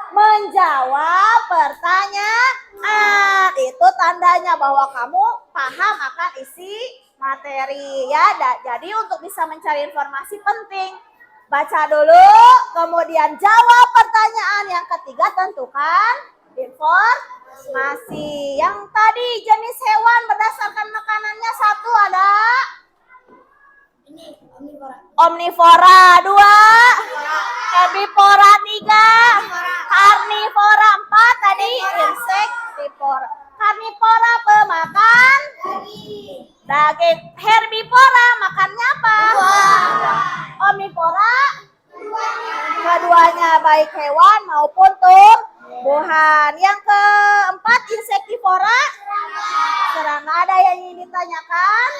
Menjawab pertanyaan. Itu tandanya bahwa kamu paham akan isi materi ya. Jadi untuk bisa mencari informasi penting, baca dulu, kemudian jawab pertanyaan. Yang ketiga, tentukan informasi. Yang tadi jenis hewan berdasarkan makanannya satu ada Ini omnivora. omnivora, dua herbivora, tiga karnivora, empat tadi insektivora. Karnivora pemakan daging, herbivora makannya apa? Omnivora keduanya baik hewan maupun tumbuhan. Yang keempat insektivora serangga. Ada yang ingin ditanyakan?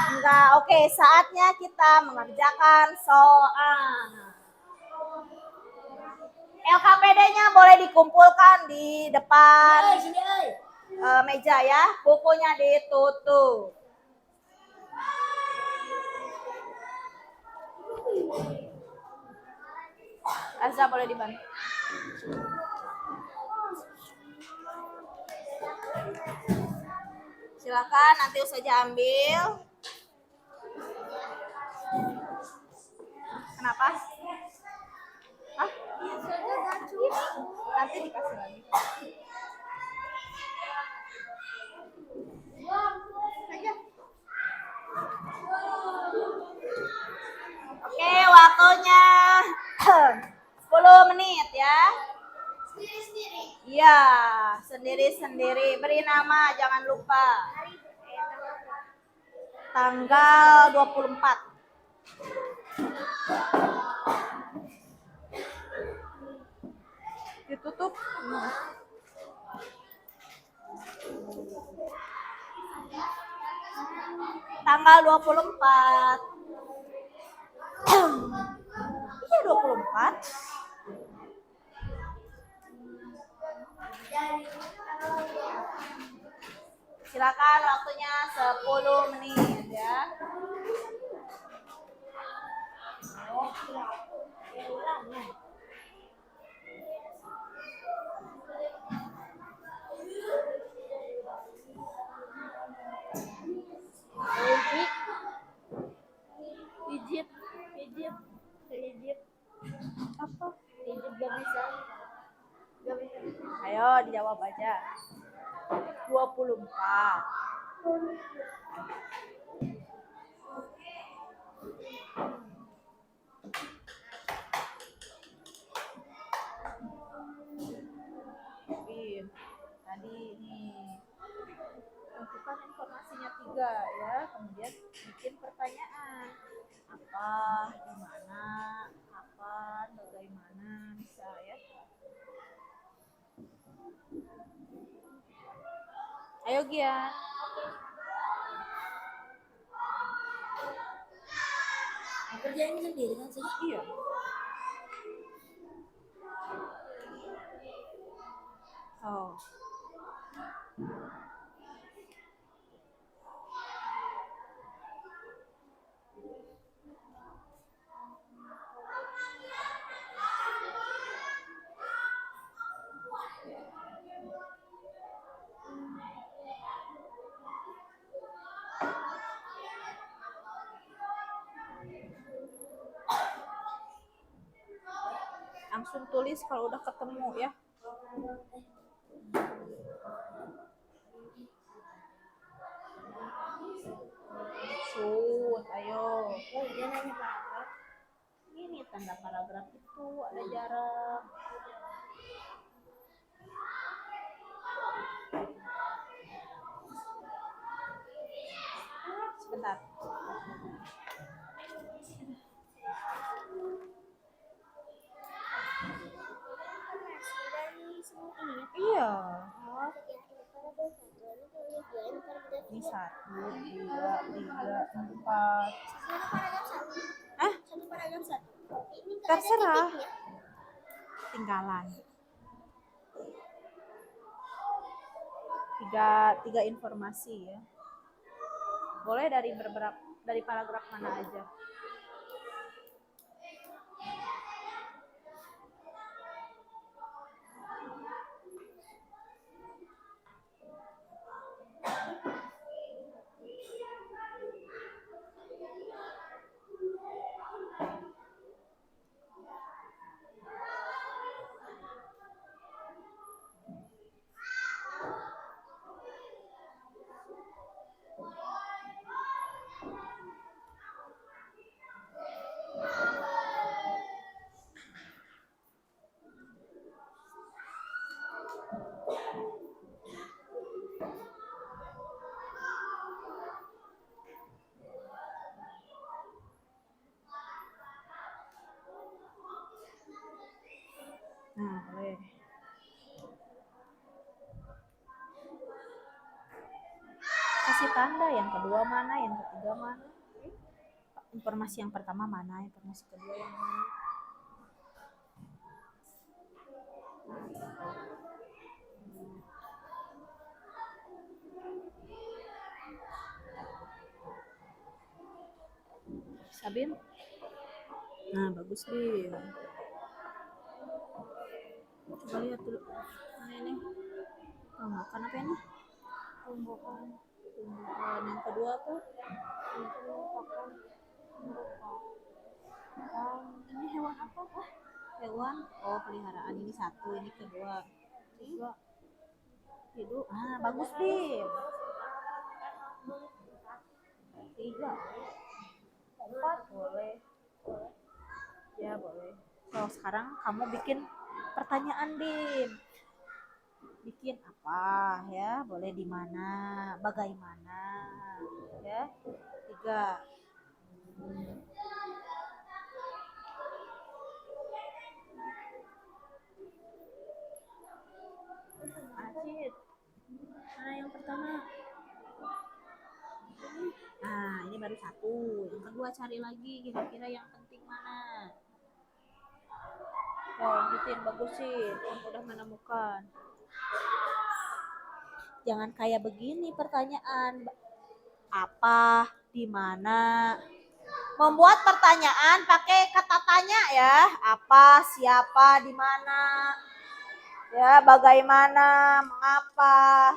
Enggak. Oke, saatnya kita mengerjakan soal. LKPD-nya boleh dikumpulkan di depan meja ya. Bukunya ditutup. Azza boleh dibantu. Silakan nanti Ustazah ambil. Kenapa? Hah? Nanti dikasih lagi. Aja. Oke, waktunya 10 menit ya. Sendiri-sendiri. Iya, sendiri-sendiri. Beri nama, jangan lupa. Tanggal 24. Ditutup. Tanggal 24. Iya 24. Silakan waktunya 10 menit ya. Pijit. Apa? Pijit gak bisa. Ayo dijawab aja. 24. Tadi nih tentukan informasinya 3 ya, kemudian bikin pertanyaan apa, di mana, kapan, bagaimana, bisa ya. Ayo Gian. Kerjain sendiri kan sih? Iya. Oh. Langsung tulis kalau udah ketemu ya. Sun. tanda paragraf itu ada jarak. Sebentar. Iya. Ini 1, 2, 3, 4. Ah? Terserah. Tinggalan. Tiga informasi ya. Boleh dari paragraf mana aja. Nah, boleh. Kasih tanda yang kedua mana, yang ketiga mana. Informasi yang pertama mana, informasi kedua yang mana. Sabin? Nah, bagus Bin. Coba lihat dulu. Mana ini? Oh, makan apa ini? Tumbuhan. Yang kedua apa? Ini hewan apa? Hewan. Oh, peliharaan. Ini 1, ini kedua. 3. Hidup. Ah, bagus Bin. 3. 4 boleh. Ya, boleh. So, sekarang kamu bikin pertanyaan, Bim. Bikin apa ya? Boleh di mana? Bagaimana? Ya. 3. Acid. Nah, yang pertama. Nah, ini baru 1. Yang kedua cari lagi kira-kira yang penting mana. Oh, lanjutin, bagusin. Kamu udah menemukan. Jangan kayak begini pertanyaan. Apa, di mana. Membuat pertanyaan pakai kata tanya ya. Apa, siapa, di mana. Ya, bagaimana, mengapa.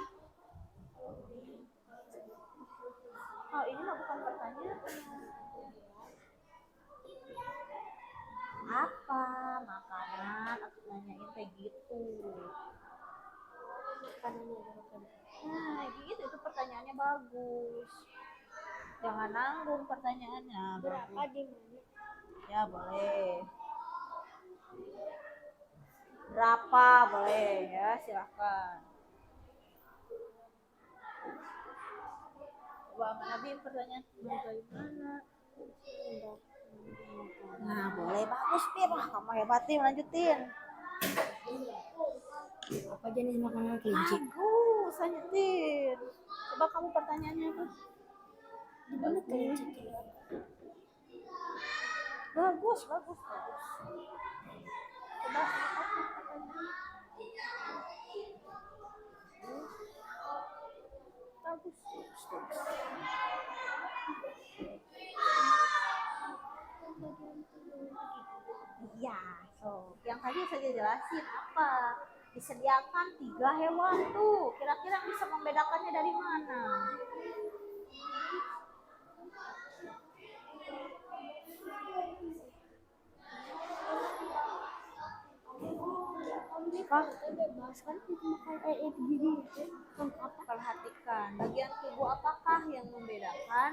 Oh, ini mah bukan pertanyaan. Apa, makanan, aku nanyain kayak gitu. Nah, gitu itu pertanyaannya bagus. Jangan nanggung pertanyaannya. Berapa di mana? Ya, boleh. Berapa, boleh ya, silakan. Coba mana Bim pertanyaan bagaimana? Nah, boleh, bagus Bim. Wah, kamu hebat Bim, lanjutin. Apa jenis makanan kelinci? Bagus, lanjutin. Coba kamu pertanyaannya apa? Di mana kelinci? Bagus. Coba apa pertanyaannya? Bagus. Iya, so yang tadi saya jelasin apa? Disediakan 3 hewan tuh. Kira-kira bisa membedakannya dari mana? Apa? Bebaskan makan gini. Perhatikan bagian tubuh apakah yang membedakan?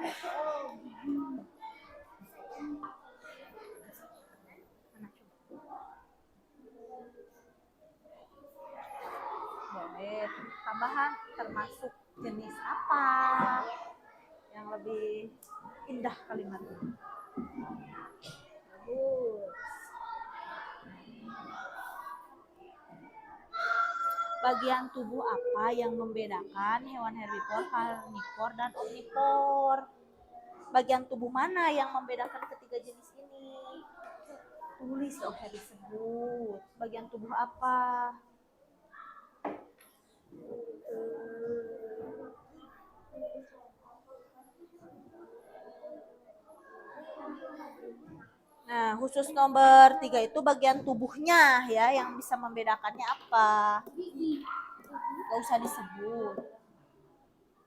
tambahan termasuk jenis apa? Yang lebih indah kalimatnya. Bagus. Bagian tubuh apa yang membedakan hewan herbivor, karnivor, dan omnivor? Bagian tubuh mana yang membedakan ketiga jenis ini? Tulis, gak usah disebut. Bagian tubuh apa? Nah, khusus nomor 3 itu bagian tubuhnya ya, yang bisa membedakannya apa? Gak usah disebut.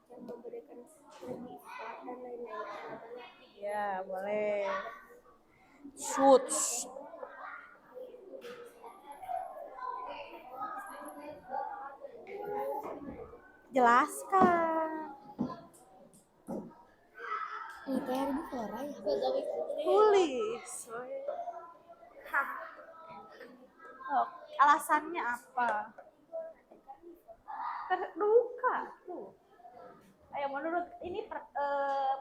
Yang memberikan lebih kuat dan lain-lain. Ya, boleh. Shoot. Jelaskan. Ini teh herbivora ya? Tulis. Oh, alasannya apa? Terluka tuh. Ayo menurut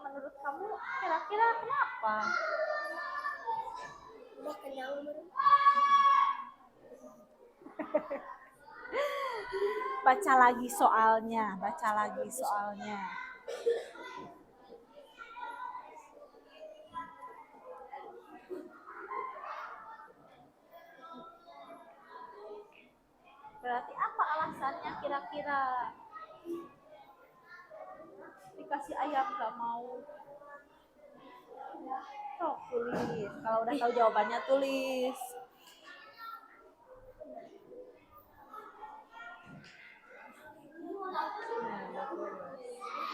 menurut kamu kira-kira kenapa? Udah kenyang belum? Baca lagi soalnya, baca lagi soalnya. Berarti apa alasannya kira-kira? Dikasih ayam gak mau. Sok tulis. Kalau udah tahu jawabannya tulis.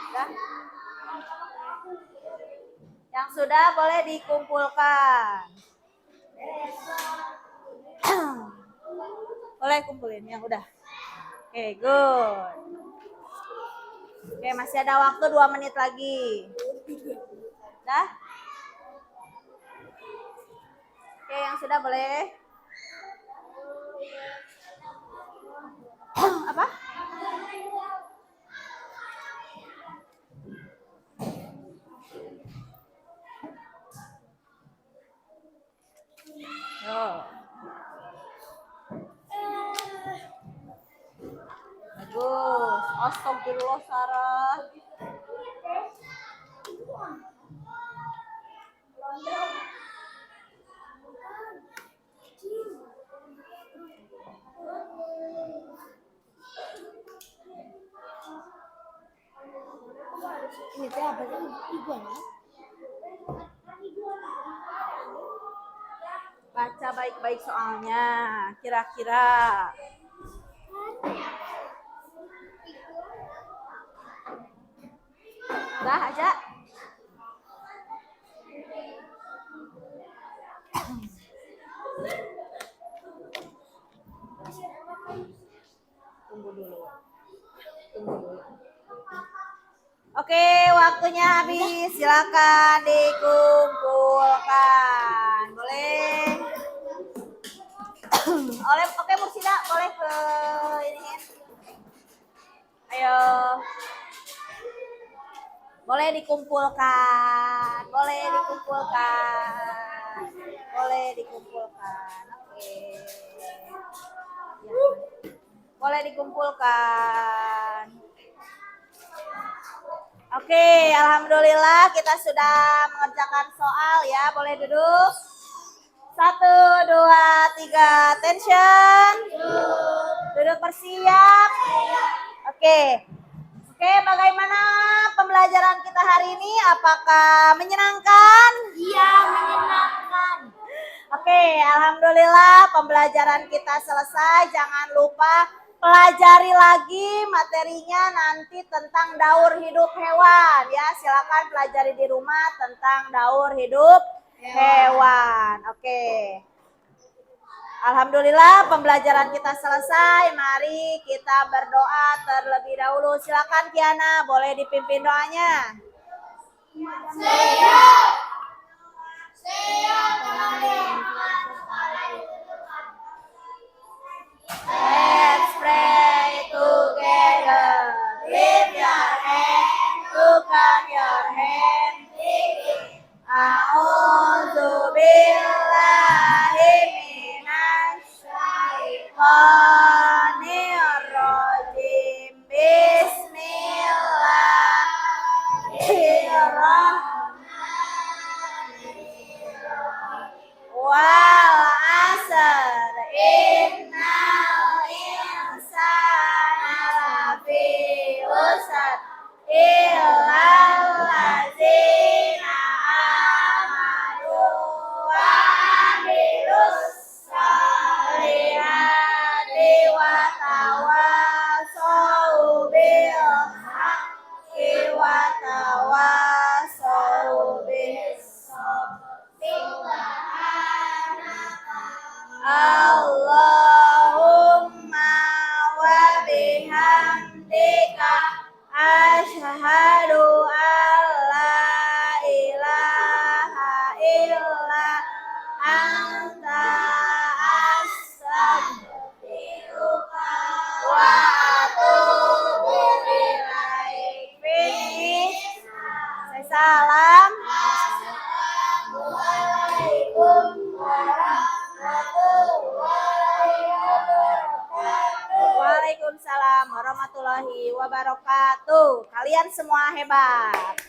Udah? Yang sudah boleh dikumpulkan. Boleh kumpulin yang udah. Oke, good. Oke, masih ada waktu 2 menit lagi. Udah? Oke, yang sudah boleh. Apa? Oh. Bagus. Astagfirullah, Sarah. Ini teh apa sih? Iguana? Baca baik-baik soalnya. Kira-kira. Udah aja. Tunggu dulu. Oke, waktunya habis. Silakan dikumpulkan. Boleh. Oke, Mursida, boleh ke ini. Ayo. Boleh dikumpulkan. Boleh dikumpulkan. Boleh dikumpulkan. Oke. Ya. Boleh dikumpulkan. Oke, alhamdulillah kita sudah mengerjakan soal ya. Boleh duduk. 1, 2, 3, attention. Duduk bersiap. Oke. Oke, bagaimana pembelajaran kita hari ini? Apakah menyenangkan? Iya, menyenangkan. Oke, alhamdulillah pembelajaran kita selesai. Jangan lupa pelajari lagi materinya nanti tentang daur hidup hewan ya. Silakan pelajari di rumah tentang daur hidup hewan. Oke. Alhamdulillah pembelajaran kita selesai. Mari kita berdoa terlebih dahulu. Silakan Kiana, boleh dipimpin doanya. Let's pray together. anta astaghfiruka wa atubu ilaik. Finish. Saya salam. Assalamualaikum warahmatullahi wabarakatuh. Waalaikumsalam warahmatullahi wabarakatuh. Kalian semua hebat.